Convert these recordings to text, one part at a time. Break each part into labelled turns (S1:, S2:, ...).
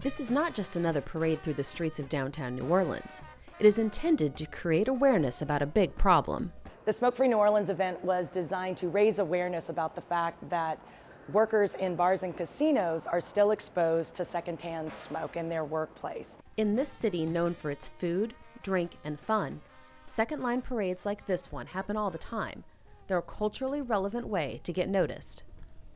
S1: This is not just another parade through the streets of downtown New Orleans. It is intended to create awareness about a big problem.
S2: The Smoke-Free New Orleans event was designed to raise awareness about the fact that workers in bars and casinos are still exposed to secondhand smoke in their workplace.
S1: In this city known for its food, drink, and fun, second-line parades like this one happen all the time. They're a culturally relevant way to get noticed.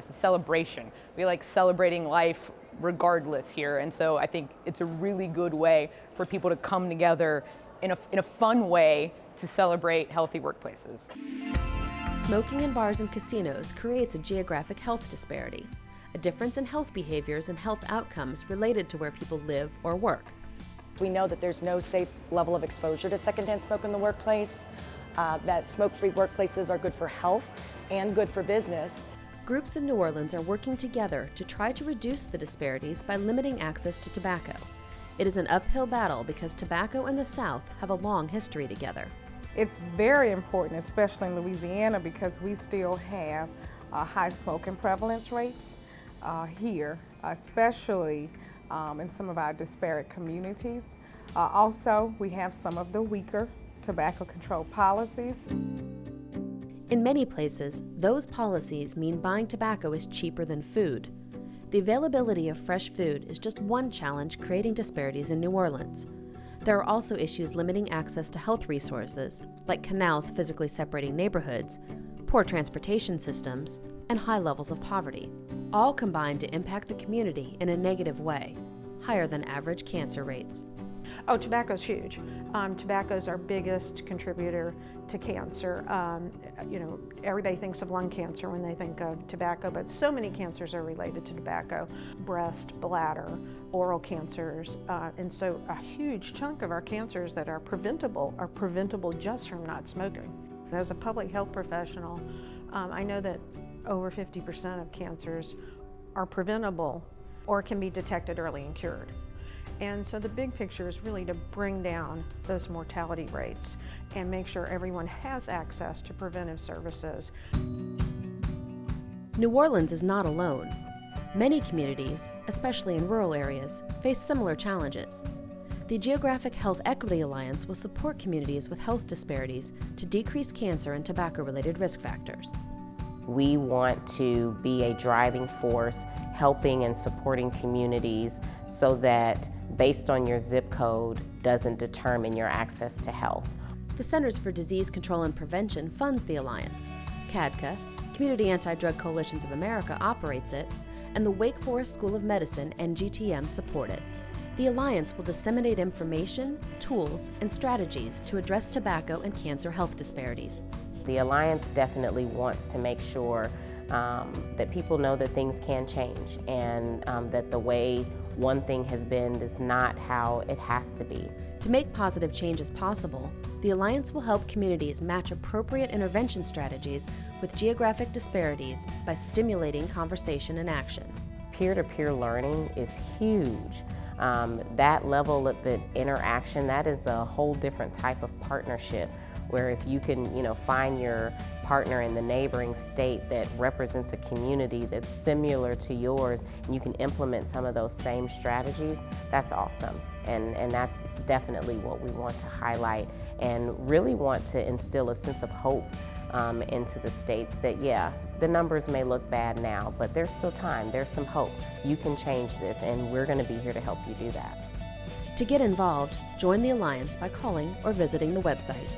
S3: It's a celebration. We like celebrating life regardless here, and so I think it's a really good way for people to come together in a fun way to celebrate healthy workplaces.
S1: Smoking in bars and casinos creates a geographic health disparity, a difference in health behaviors and health outcomes related to where people live or work.
S2: We know that there's no safe level of exposure to secondhand smoke in the workplace, that smoke-free workplaces are good for health and good for business.
S1: Groups in New Orleans are working together to try to reduce the disparities by limiting access to tobacco. It is an uphill battle because tobacco and the South have a long history together.
S4: It's very important, especially in Louisiana, because we still have high smoking prevalence rates here, especially in some of our disparate communities. Also, we have some of the weaker tobacco control policies.
S1: In many places, those policies mean buying tobacco is cheaper than food. The availability of fresh food is just one challenge creating disparities in New Orleans. There are also issues limiting access to health resources, like canals physically separating neighborhoods, poor transportation systems, and high levels of poverty, all combine to impact the community in a negative way, higher than average cancer rates.
S5: Oh, tobacco's huge. Tobacco's our biggest contributor to cancer. Everybody thinks of lung cancer when they think of tobacco, but so many cancers are related to tobacco. Breast, bladder, oral cancers, and so a huge chunk of our cancers that are preventable just from not smoking. As a public health professional, I know that over 50% of cancers are preventable or can be detected early and cured. And so the big picture is really to bring down those mortality rates and make sure everyone has access to preventive services.
S1: New Orleans is not alone. Many communities, especially in rural areas, face similar challenges. The Geographic Health Equity Alliance will support communities with health disparities to decrease cancer and tobacco-related risk factors.
S6: We want to be a driving force, helping and supporting communities so that based on your zip code doesn't determine your access to health.
S1: The Centers for Disease Control and Prevention funds the Alliance. CADCA, Community Anti-Drug Coalitions of America, operates it, and the Wake Forest School of Medicine and GTM support it. The Alliance will disseminate information, tools, and strategies to address tobacco and cancer health disparities.
S6: The Alliance definitely wants to make sure that people know that things can change and that the way one thing has been is not how it has to be.
S1: To make positive changes possible, the Alliance will help communities match appropriate intervention strategies with geographic disparities by stimulating conversation and action.
S6: Peer-to-peer learning is huge. That level of the interaction, that is a whole different type of partnership, where if you can, find your partner in the neighboring state that represents a community that's similar to yours, and you can implement some of those same strategies, that's awesome. And that's definitely what we want to highlight and really want to instill a sense of hope into the states that, yeah, the numbers may look bad now, but there's still time, there's some hope. You can change this, and we're going to be here to help you do that.
S1: To get involved, join the Alliance by calling or visiting the website.